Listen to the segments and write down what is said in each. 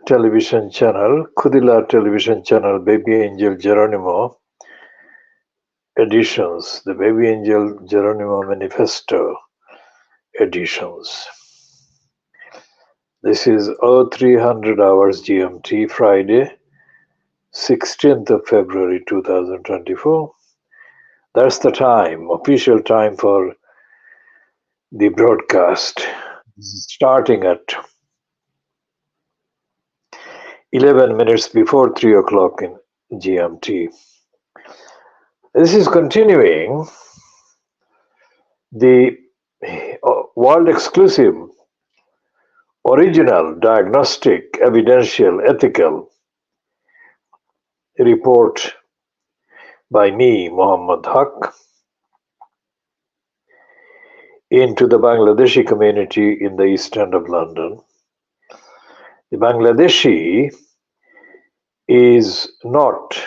television channel, KhoodeelaarTV television channel, Baby Angel Geronimo editions, the Baby Angel Geronimo manifesto editions. This is 0300 hours GMT, Friday, 16th of February 2024. That's the time, official time for the broadcast, starting at 11 minutes before 3 o'clock in GMT. This is continuing the world exclusive, original, diagnostic, evidential, ethical report by me, Muhammad Haq, into the Bangladeshi community in the East End of London. The Bangladeshi is not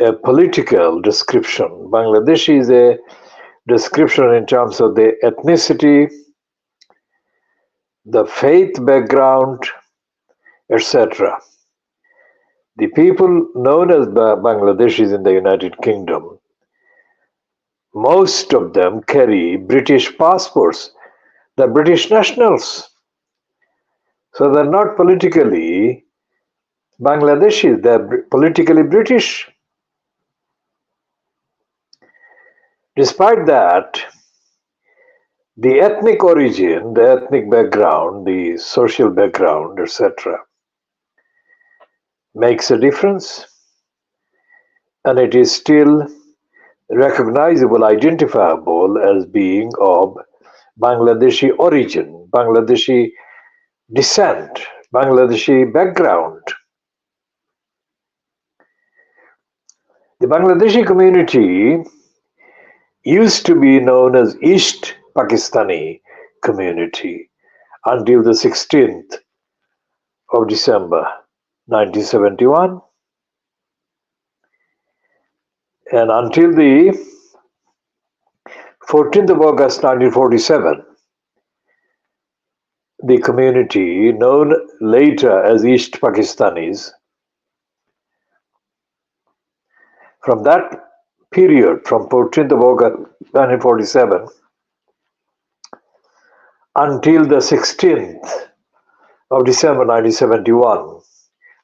a political description. Bangladeshi is a description in terms of the ethnicity, the faith background, etc. The people known as Bangladeshis in the United Kingdom, most of them carry British passports. They're British nationals. So they're not politically Bangladeshis, they're politically British. Despite that, the ethnic origin, the ethnic background, the social background, etc., makes a difference, and it is still recognizable, identifiable as being of Bangladeshi origin, Bangladeshi descent, Bangladeshi background. The Bangladeshi community used to be known as East Pakistani community until the 16th of December 1971, and until the 14th of August 1947, the community known later as East Pakistanis. From that period, from 14th of August 1947 until the 16th of December 1971,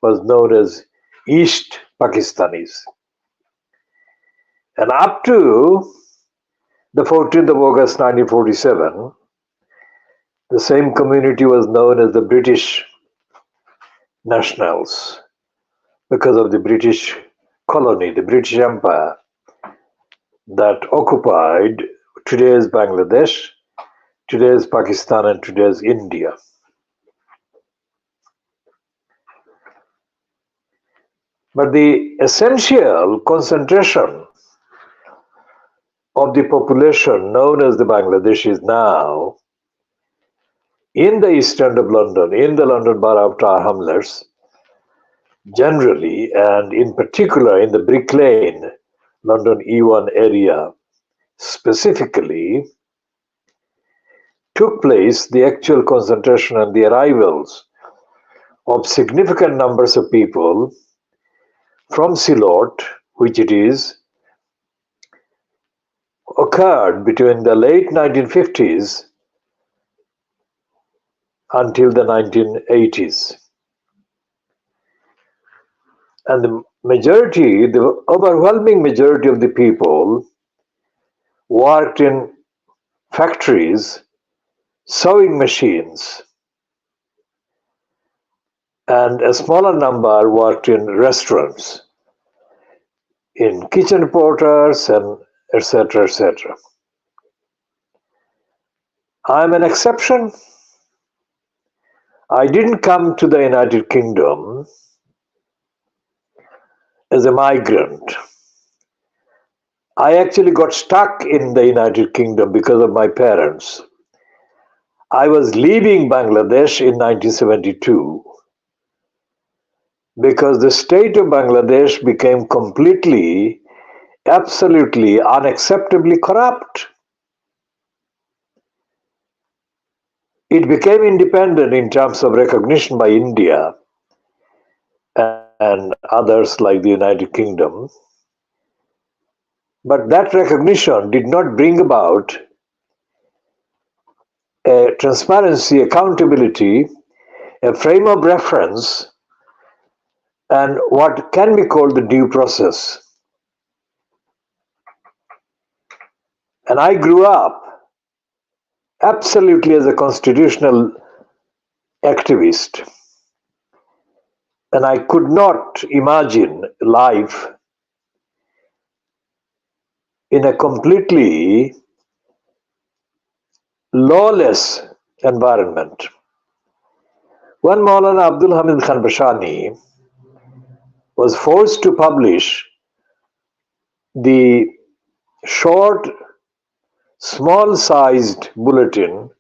was known as East Pakistanis. And up to the 14th of August 1947, the same community was known as the British nationals because of the British colony, the British Empire that occupied today's Bangladesh, today's Pakistan, and today's India. But the essential concentration of the population known as the Bangladeshis now in the East End of London, in the London Borough of Tower Hamlets, generally, and in particular in the Brick Lane, London E1 area specifically, took place the actual concentration and the arrivals of significant numbers of people from Silot, which it is, occurred between the late 1950s until the 1980s. And the majority, the overwhelming majority of the people worked in factories, sewing machines, and a smaller number worked in restaurants, in kitchen porters, and etc., etc. I'm an exception. I didn't come to the United Kingdom as a migrant. I actually got stuck in the United Kingdom because of my parents. I was leaving Bangladesh in 1972 because the state of Bangladesh became completely, absolutely, unacceptably corrupt. It became independent in terms of recognition by India and others like the United Kingdom. But that recognition did not bring about a transparency, accountability, a frame of reference, and what can be called the due process. And I grew up absolutely as a constitutional activist, and I could not imagine life in a completely lawless environment. When Maulana Abdul Hamid Khan Bashani was forced to publish the short, small-sized bulletin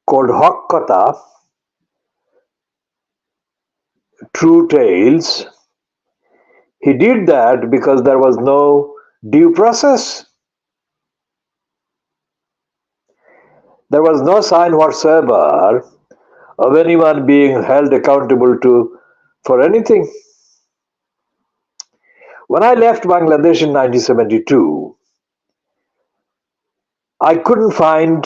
called Haq Kata, True Tales, he did that because there was no due process. There was no sign whatsoever of anyone being held accountable for anything. When I left Bangladesh in 1972, I couldn't find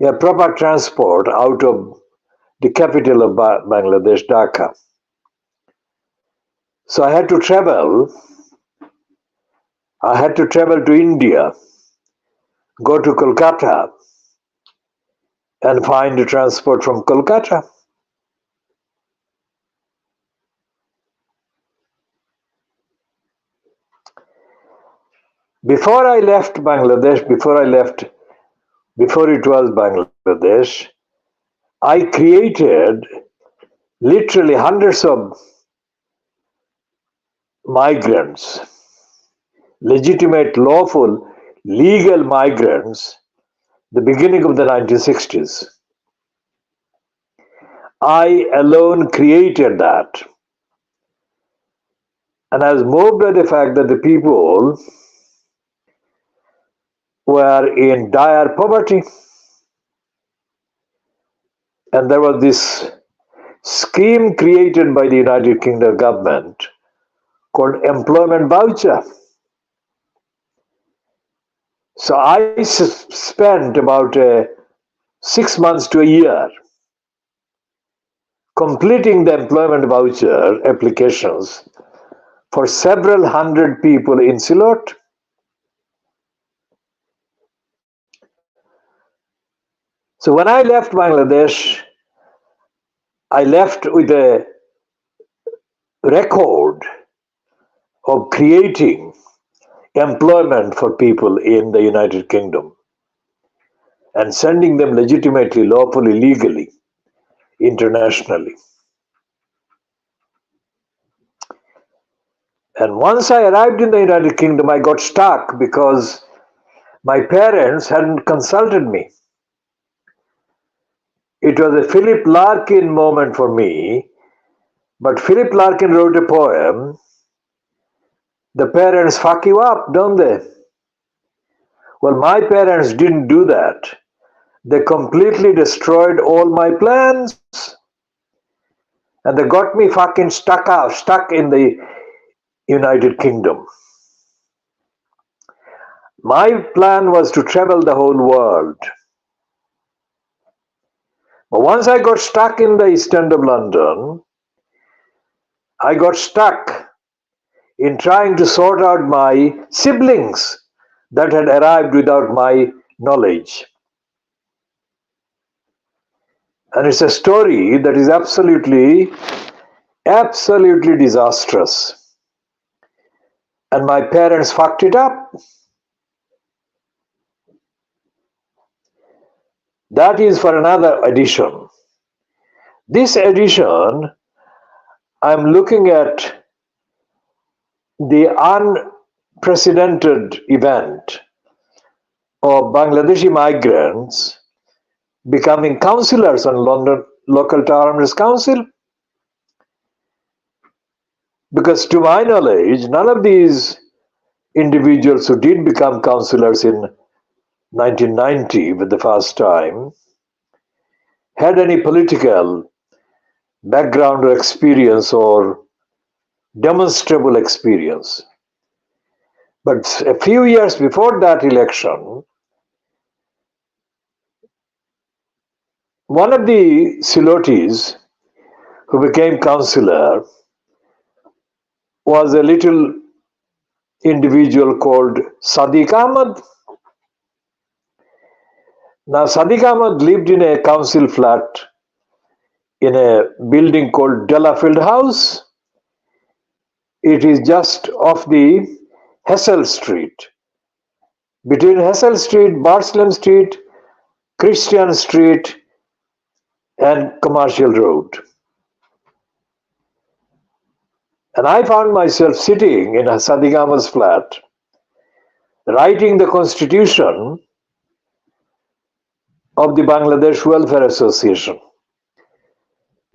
a proper transport out of the capital of Bangladesh, Dhaka. So I had to travel. I had to travel to India, go to Kolkata, and find a transport from Kolkata. Before I left Bangladesh, before it was Bangladesh, I created literally hundreds of migrants, legitimate, lawful, legal migrants, the beginning of the 1960s. I alone created that. And I was moved by the fact that the people were in dire poverty. And there was this scheme created by the United Kingdom government called employment voucher. So I spent about 6 months to a year completing the employment voucher applications for several hundred people in Silot. So when I left Bangladesh, I left with a record of creating employment for people in the United Kingdom and sending them legitimately, lawfully, legally, internationally. And once I arrived in the United Kingdom, I got stuck because my parents hadn't consulted me. It was a Philip Larkin moment for me, but Philip Larkin wrote a poem, "The parents fuck you up, don't they?" Well, my parents didn't do that. They completely destroyed all my plans. And they got me fucking stuck in the United Kingdom. My plan was to travel the whole world. But once I got stuck in the East End of London, I got stuck in trying to sort out my siblings that had arrived without my knowledge. And it's a story that is absolutely disastrous. And my parents fucked it up. That is for another edition. This edition, I'm looking at the unprecedented event of Bangladeshi migrants becoming councillors on London Local Town Council. Because to my knowledge, none of these individuals who did become councillors in 1990 for the first time had any political background or experience or demonstrable experience. But a few years before that election, one of the Silotis who became councillor was a little individual called Sadiq Ahmad. Now, Sadiq Ahmad lived in a council flat in a building called Delafield House. It is just off the Hessel Street. Between Hessel Street, Barslem Street, Christian Street, and Commercial Road. And I found myself sitting in Sadiq Ahmad's flat, writing the constitution of the Bangladesh Welfare Association.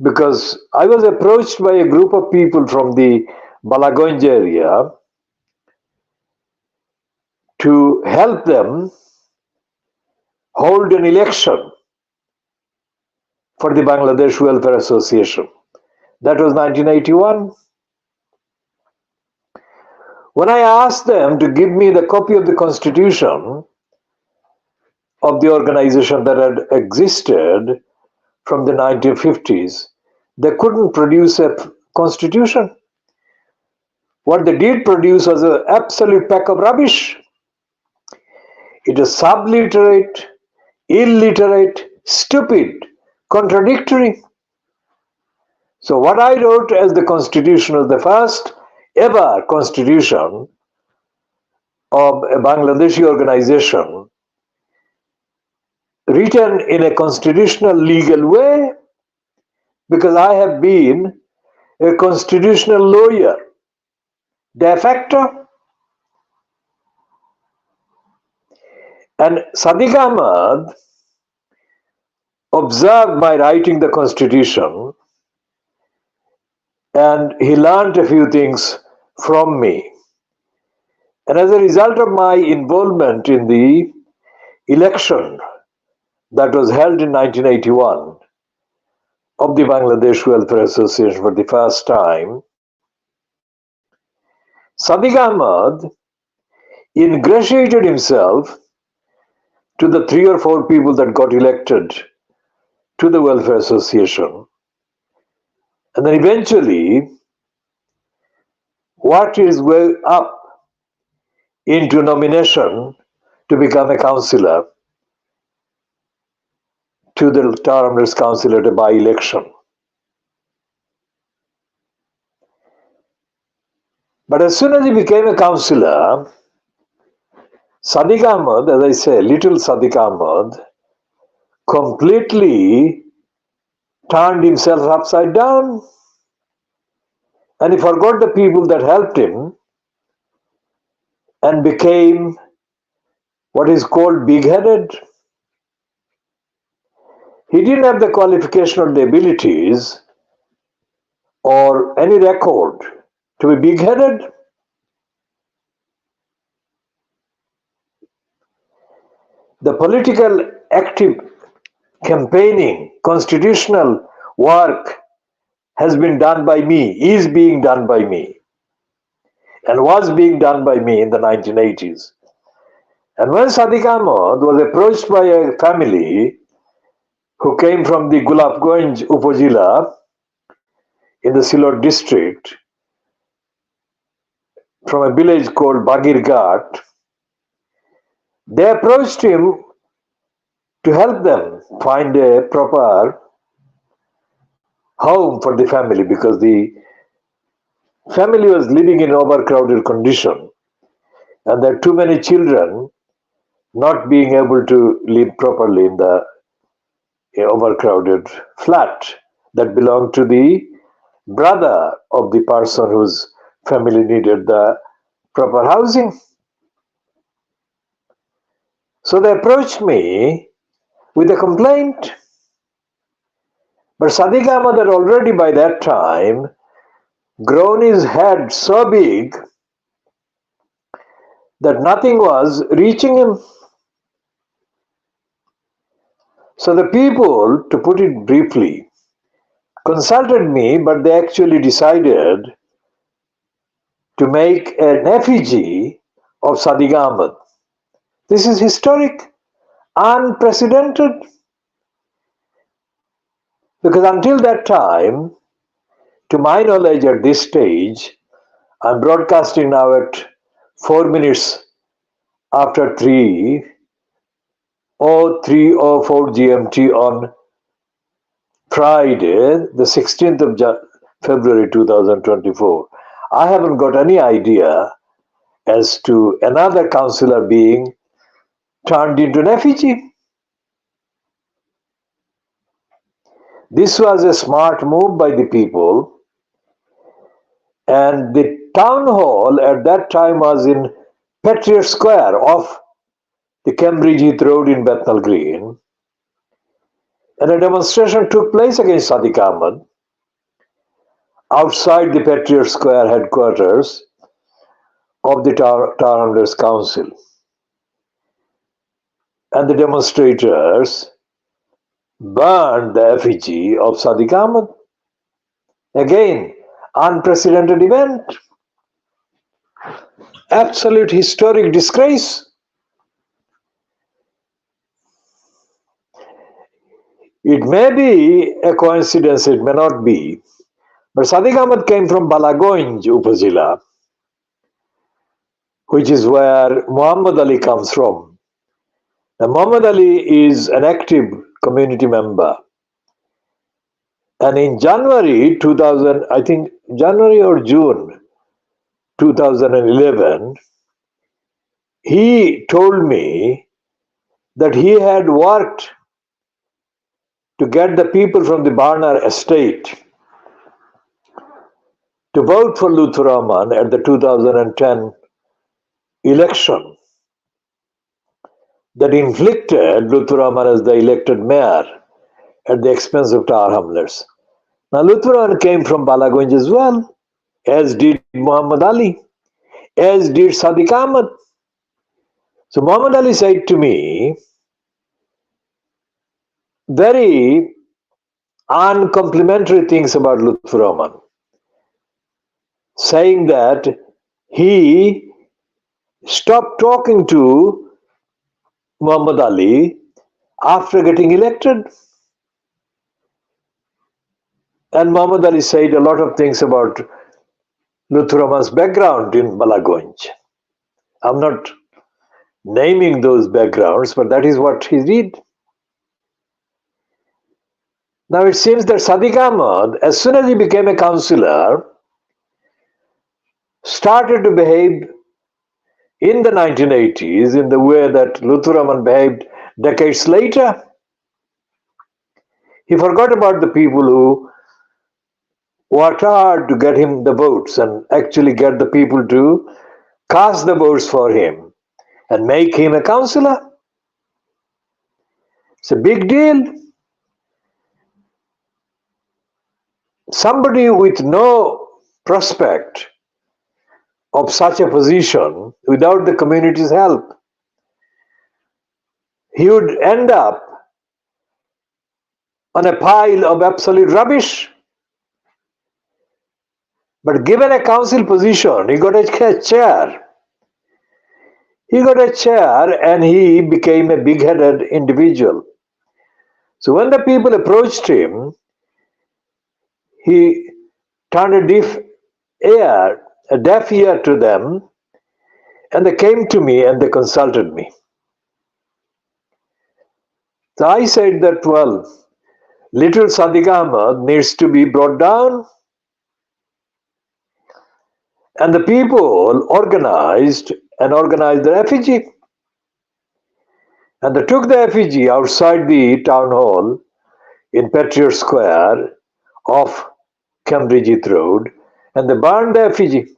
Because I was approached by a group of people from the Balagonj area to help them hold an election for the Bangladesh Welfare Association. That was 1981. When I asked them to give me the copy of the constitution of the organization that had existed from the 1950s, they couldn't produce a constitution. What they did produce was an absolute pack of rubbish. It is subliterate, illiterate, stupid, contradictory. So what I wrote as the constitution was the first ever constitution of a Bangladeshi organization written in a constitutional legal way, because I have been a constitutional lawyer de facto. And Sadiq Ahmad observed my writing the constitution, and he learned a few things from me. And as a result of my involvement in the election that was held in 1981 of the Bangladesh Welfare Association for the first time, Sadiq Ahmad ingratiated himself to the 3 or 4 people that got elected to the Welfare Association, and then eventually worked his way up into nomination to become a councillor to the termless council at a by-election. But as soon as he became a councillor, Sadiq Ahmad, as I say, little Sadiq Ahmad, completely turned himself upside down, and he forgot the people that helped him and became what is called big-headed. He didn't have the qualification or the abilities or any record to be big-headed. The political active campaigning, constitutional work has been done by me, is being done by me, and was being done by me in the 1980s. And when Sadiq Ahmad was approached by a family who came from the Gulabganj Upazila in the Silot district, from a village called Bagirghat, they approached him to help them find a proper home for the family, because the family was living in overcrowded condition, and there are too many children not being able to live properly in the overcrowded flat that belonged to the brother of the person whose family needed the proper housing. So they approached me with a complaint. But Sadiq Ahmad had already by that time grown his head so big that nothing was reaching him. So the people, to put it briefly, consulted me, but they actually decided to make an effigy of Sadiq Ahmed. This is historic, unprecedented, because until that time, to my knowledge at this stage, I'm broadcasting now at 4 minutes after 3:04 GMT on Friday, the 16th of February 2024. I haven't got any idea as to another councillor being turned into an effigy. This was a smart move by the people, and the town hall at that time was in Patriot Square off the Cambridge Heath Road in Bethnal Green, and a demonstration took place against Sadiq Ahmed outside the Patriot Square headquarters of the Tower Hamlets Council. And the demonstrators burned the effigy of Sadiq Ahmed. Again, unprecedented event. Absolute historic disgrace. It may be a coincidence, it may not be. But Sadiq Ahmed came from Balagonj Upazila, which is where Muhammad Ali comes from. Now, Muhammad Ali is an active community member. And in January 2000, I think January or June 2011, he told me that he had worked to get the people from the Barner estate to vote for Lutfur Rahman at the 2010 election that inflicted Lutfur Rahman as the elected mayor at the expense of Tower Hamlets. Now, Lutfur Rahman came from Balagonj as well, as did Muhammad Ali, as did Sadiq Ahmed. So Muhammad Ali said to me very uncomplimentary things about Lutfur Rahman, saying that he stopped talking to Muhammad Ali after getting elected. And Muhammad Ali said a lot of things about Lutfur Rahman's background in Balagonj. I'm not naming those backgrounds, but that is what he did. Now it seems that Sadiq Ahmed, as soon as he became a councillor, started to behave in the 1980s in the way that Lutfur Rahman behaved decades later. He forgot about the people who worked hard to get him the votes and actually get the people to cast the votes for him and make him a councillor. It's a big deal. Somebody with no prospect of such a position without the community's help, he would end up on a pile of absolute rubbish. But given a council position, he got a chair. He got a chair and he became a big-headed individual. So when the people approached him, he turned a deaf ear to them, and they came to me and they consulted me. So I said that, well, little Sadiq Ahmed needs to be brought down. And the people organized the effigy. And they took the effigy outside the town hall in Patriot Square off Cambridge Heath Road, and they burned the effigy.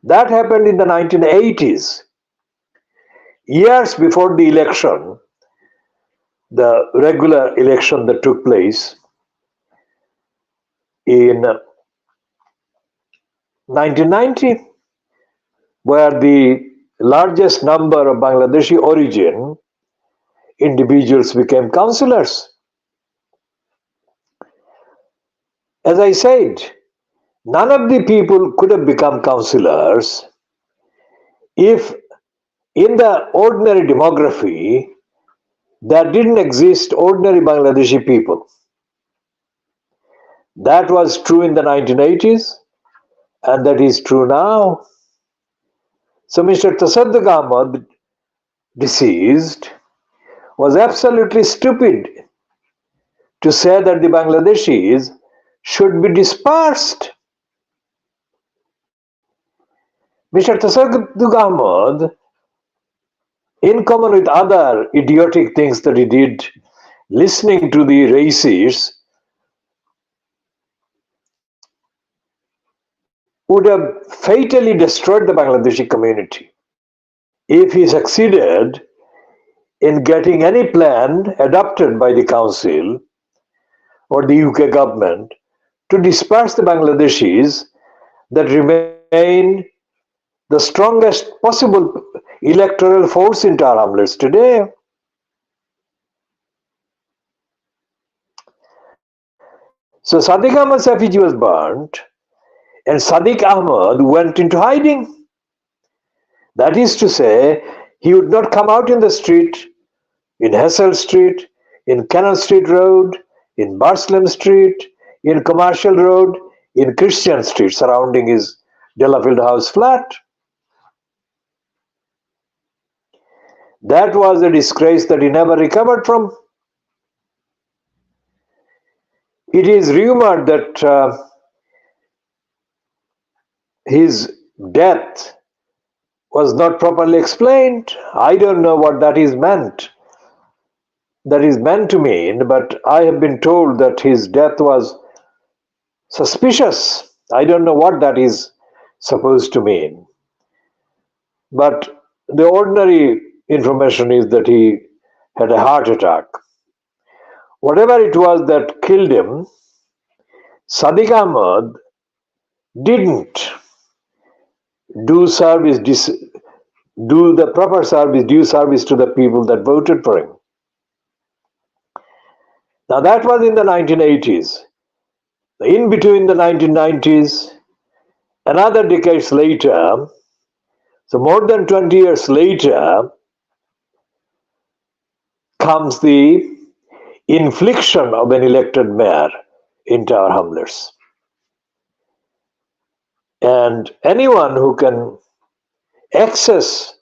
That happened in the 1980s, years before the election, the regular election that took place in 1990, where the largest number of Bangladeshi origin individuals became councillors. As I said, none of the people could have become councillors if in the ordinary demography there didn't exist ordinary Bangladeshi people. That was true in the 1980s and that is true now. So Mr. Tasadduq Ahmad, deceased, was absolutely stupid to say that the Bangladeshis should be dispersed. Mr. Tasadduq Ahmad, in common with other idiotic things that he did, listening to the racists, would have fatally destroyed the Bangladeshi community if he succeeded in getting any plan adopted by the council or the UK government to disperse the Bangladeshis that remain the strongest possible electoral force in Tower Hamlets today. So Sadiq Ahmad Safiji was burnt and Sadiq Ahmad went into hiding. That is to say, he would not come out in the street, in Hessel Street, in Canal Street Road, in Barslem Street, in Commercial Road, in Christian Street surrounding his Delafield House flat. That was a disgrace that he never recovered from. It is rumored that his death was not properly explained. I don't know what that is meant to mean, but I have been told that his death was suspicious. I don't know what that is supposed to mean. But the ordinary information is that he had a heart attack. Whatever it was that killed him, Sadiq Ahmad didn't do the proper service, due service to the people that voted for him. Now that was in the 1980s. In between the 1990s, another decades later, so more than 20 years later, comes the infliction of an elected mayor in Tower Hamlets. And anyone who can access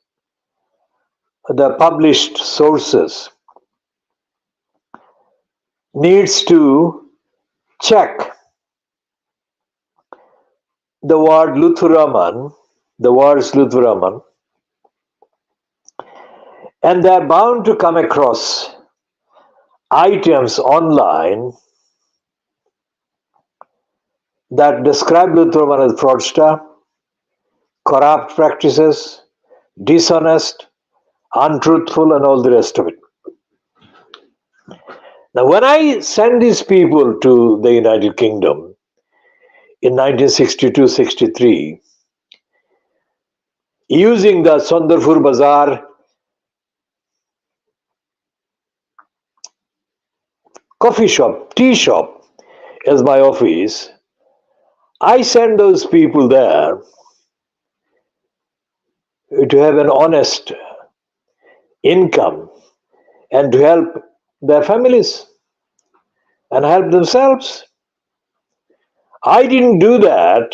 the published sources needs to check the word Luthuraman, the words Luthuraman, and they are bound to come across items online that describe Luthuraman as fraudster, corrupt practices, dishonest, untruthful, and all the rest of it. Now, when I sent these people to the United Kingdom in 1962-63, using the Sondarpur Bazaar coffee shop, tea shop as my office, I sent those people there to have an honest income and to help their families and help themselves. I didn't do that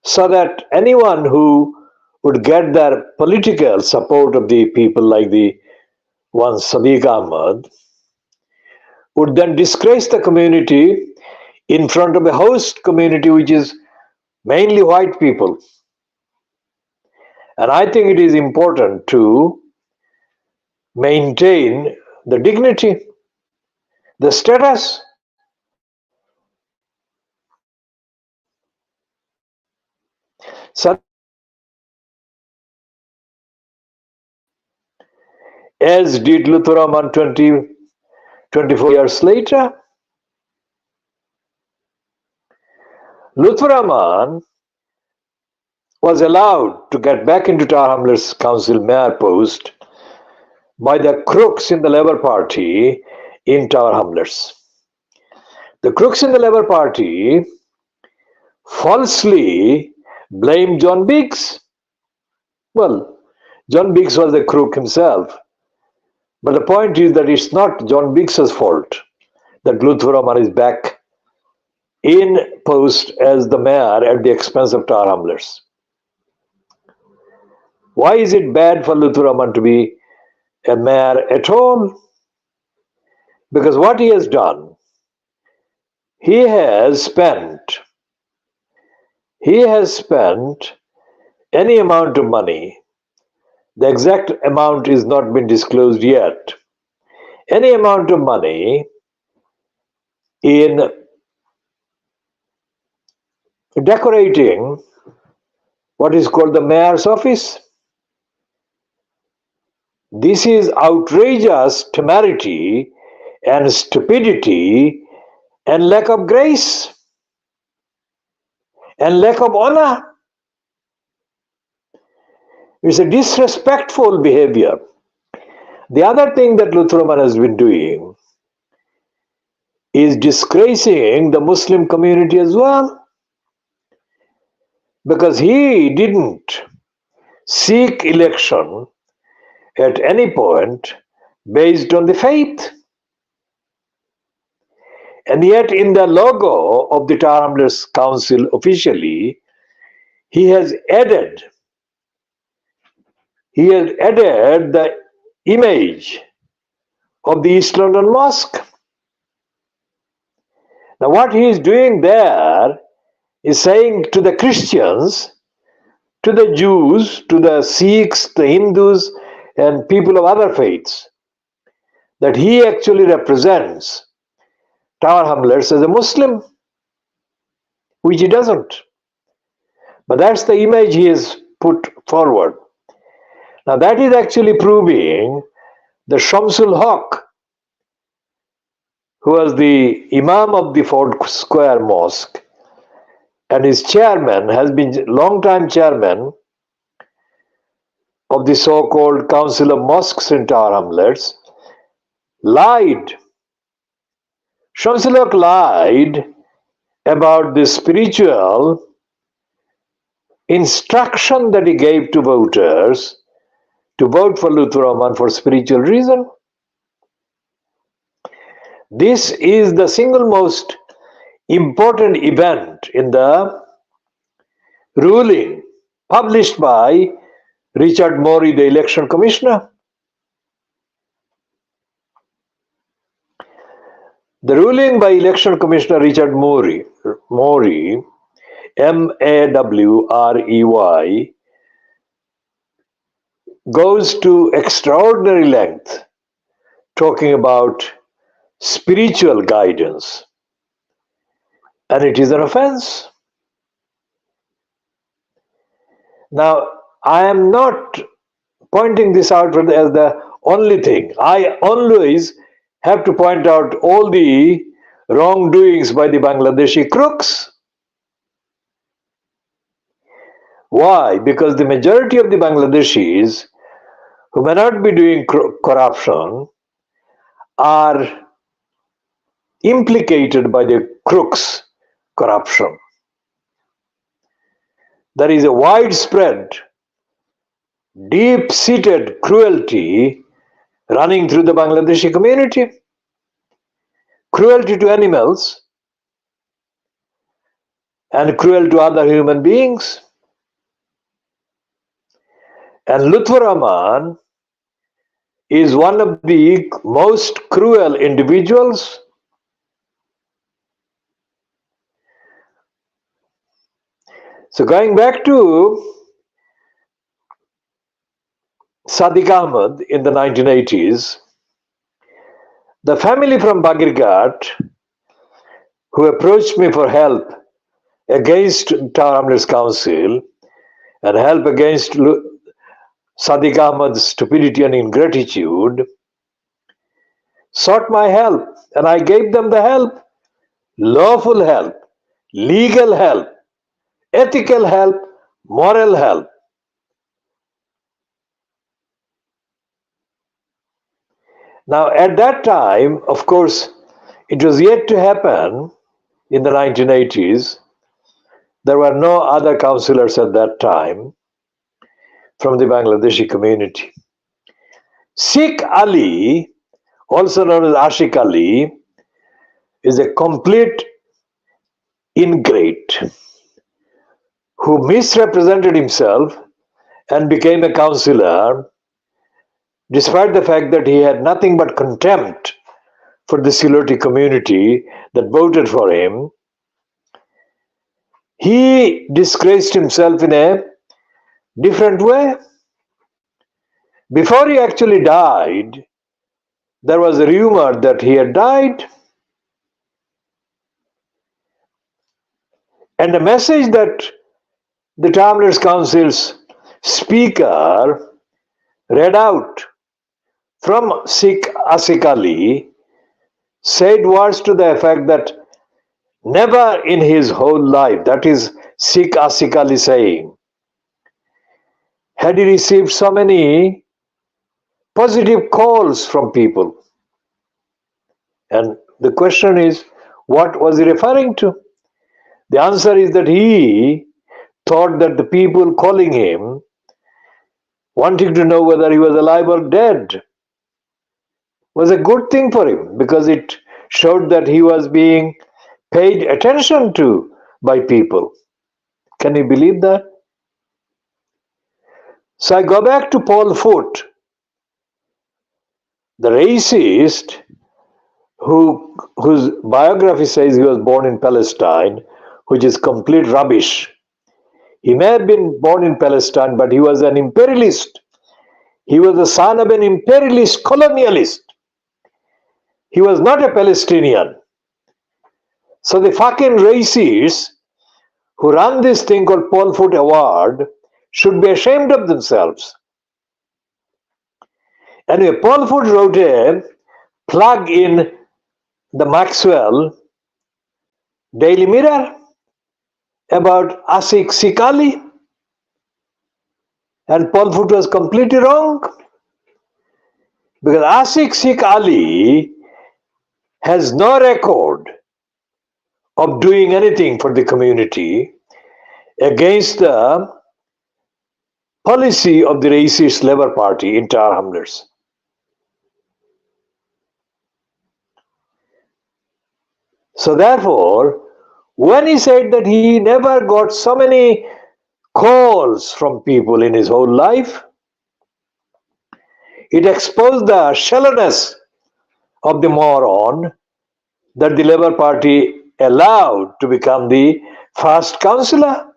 so that anyone who would get their political support of the people like the one Sadiq Ahmad would then disgrace the community in front of a host community which is mainly white people. And I think it is important to maintain the dignity, the status. As did Luthuraman 24 years later. Luthuraman was allowed to get back into Tower Hamlets Council mayor post by the crooks in the Labour Party in Tower Hamlets. The crooks in the Labour Party falsely blamed John Biggs. Well, John Biggs was the crook himself. But the point is that it's not John Biggs's fault that Lutfur Rahman is back in post as the mayor at the expense of Tower Hamlets. Why is it bad for Lutfur Rahman to be a mayor at all? Because what he has done, he has spent any amount of money. The exact amount is not been disclosed yet. Any amount of money in decorating what is called the mayor's office. This is outrageous temerity and stupidity and lack of grace and lack of honor. It's a disrespectful behavior. The other thing that Lutfur Rahman has been doing is disgracing the Muslim community as well, because he didn't seek election at any point based on the faith. And yet in the logo of the Tower Hamlets Council officially, he has added the image of the East London Mosque. Now what he is doing there is saying to the Christians, to the Jews, to the Sikhs, the Hindus, and people of other faiths, that he actually represents Tower Hamlets as a Muslim, which he doesn't. But that's the image he has put forward. Now that is actually proving the Shamsul Haq, who was the Imam of the Ford Square Mosque, and his chairman has been long-time chairman of the so-called Council of Mosques in Tower Hamlets, lied. Shamsul Haq lied about the spiritual instruction that he gave to voters to vote for Lutfur Rahman for spiritual reason. This is the single most important event in the ruling published by Richard Morey, the election commissioner. The ruling by election commissioner Richard Morey, M-A-W-R-E-Y, goes to extraordinary length talking about spiritual guidance, and it is an offense. Now, I am not pointing this out as the only thing. I always have to point out all the wrongdoings by the Bangladeshi crooks. Why? Because the majority of the Bangladeshis who may not be doing corruption are implicated by the crooks' corruption. There is a widespread, deep-seated cruelty running through the Bangladeshi community. Cruelty to animals and cruel to other human beings. And Lutfur Rahman is one of the most cruel individuals. So going back to Sadiq Ahmed in the 1980s, the family from Bagirghat who approached me for help against Tower Hamlets Council and help against Sadiq Ahmed's stupidity and ingratitude, sought my help, and I gave them the help, lawful help, legal help, ethical help, moral help. Now, at that time, of course, It was yet to happen in the 1980s. There were no other councillors at that time from the Bangladeshi community. Sheikh Ali, also known as Ashik Ali, is a complete ingrate who misrepresented himself and became a councillor despite the fact that he had nothing but contempt for the Siloti community that voted for him. He disgraced himself in a different way. Before he actually died, there was a rumor that he had died. And the message that the Travelers Council's speaker read out from Sikh Asik Ali said words to the effect that never in his whole life, that is Sikh Asik Ali saying, had he received so many positive calls from people. And the question is, what was he referring to? The answer is that he thought that the people calling him, wanting to know whether he was alive or dead, was a good thing for him because it showed that he was being paid attention to by people. Can you believe that? So I go back to Paul Foot, the racist whose biography says he was born in Palestine, which is complete rubbish. He may have been born in Palestine, but he was an imperialist. He was the son of an imperialist colonialist. He was not a Palestinian. So the fucking racists who run this thing called Paul Foot Award should be ashamed of themselves. Anyway, Paul Foot wrote a plug in the Maxwell Daily Mirror about Asik Sikh Ali, and Paul Foot was completely wrong because Asik Sikh Ali has no record of doing anything for the community against the policy of the racist Labour Party in Tower Hamlets. So therefore, when he said that he never got so many calls from people in his whole life, it exposed the shallowness of the moron that the Labour Party allowed to become the first councillor.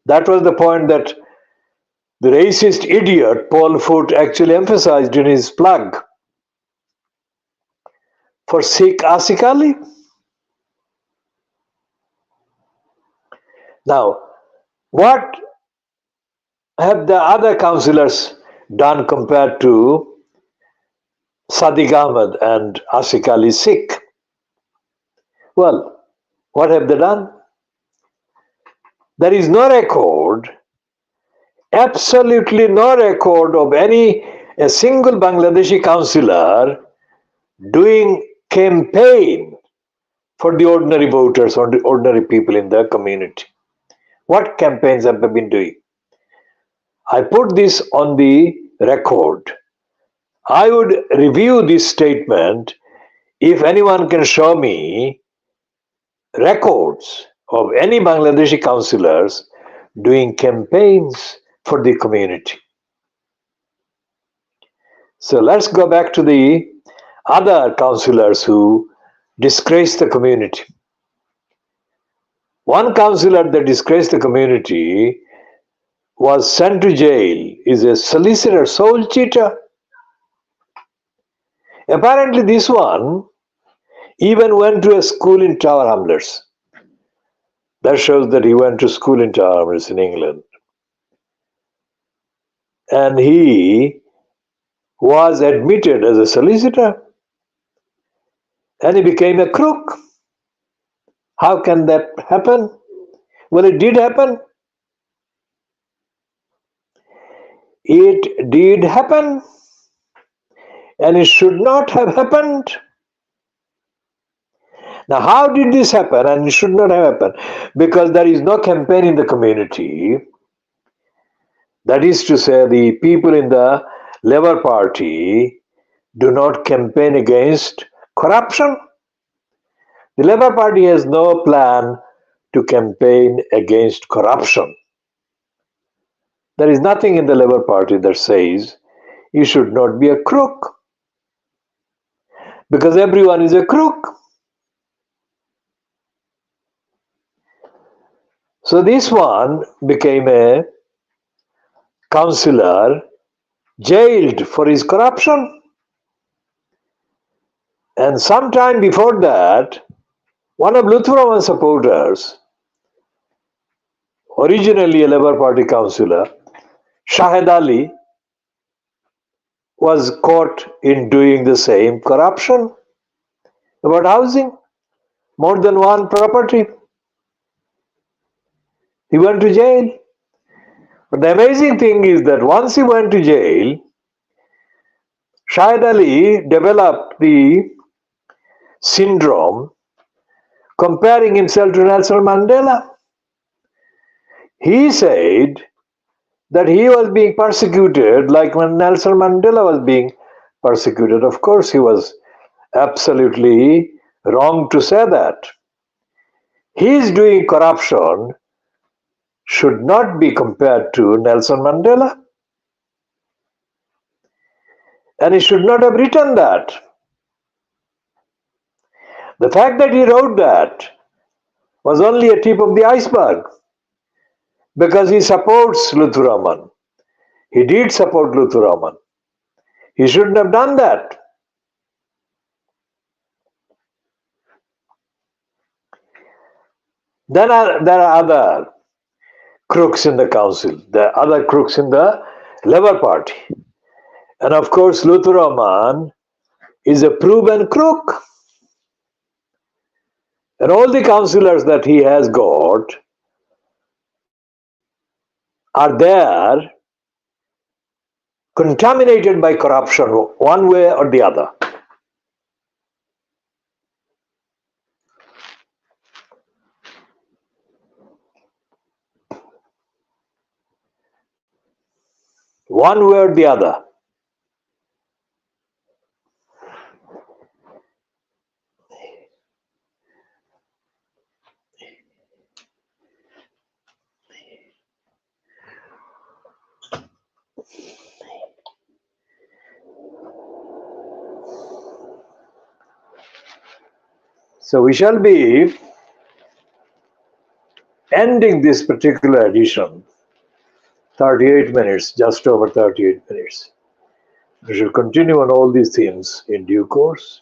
That was the point that the racist idiot Paul Foot actually emphasized in his plug for Sikh Asik Ali. Now, what have the other councillors done compared to Sadiq Ahmed and Asik Ali Sikh? Well, what have they done? There is no record, absolutely no record of a single Bangladeshi councillor doing campaign for the ordinary voters or the ordinary people in their community. What campaigns have they been doing? I put this on the record. I would review this statement if anyone can show me records of any Bangladeshi councillors doing campaigns for the community. So let's go back to the other councillors who disgraced the community. One councillor that disgraced the community was sent to jail, is a solicitor, soul cheater. Apparently this one even went to a school in Tower Hamlets. That shows that he went to school in Tower Hamlets in England. And he was admitted as a solicitor. And he became a crook. How can that happen? Well, it did happen. It did happen. And it should not have happened. Now, how did this happen? And it should not have happened because there is no campaign in the community. That is to say, the people in the Labour Party do not campaign against corruption. The Labour Party has no plan to campaign against corruption. There is nothing in the Labour Party that says you should not be a crook, because everyone is a crook. So this one became a councillor jailed for his corruption. And sometime before that, one of Lutheraman's supporters, originally a Labour Party councillor, Shahid Ali, was caught in doing the same corruption about housing, more than one property. He went to jail. But the amazing thing is that once he went to jail, Shahid Ali developed the syndrome comparing himself to Nelson Mandela. He said that he was being persecuted like when Nelson Mandela was being persecuted. Of course, he was absolutely wrong to say that. His doing corruption should not be compared to Nelson Mandela. And he should not have written that. The fact that he wrote that was only a tip of the iceberg, because he supports Lutheraman. He did support Lutheraman. He shouldn't have done that. Then there are other crooks in the council, the other crooks in the Labour Party. And of course, Lutheraman is a proven crook. And all the councillors that he has got are there contaminated by corruption one way or the other. One way or the other. So we shall be ending this particular edition, 38 minutes, just over 38 minutes. We shall continue on all these themes in due course.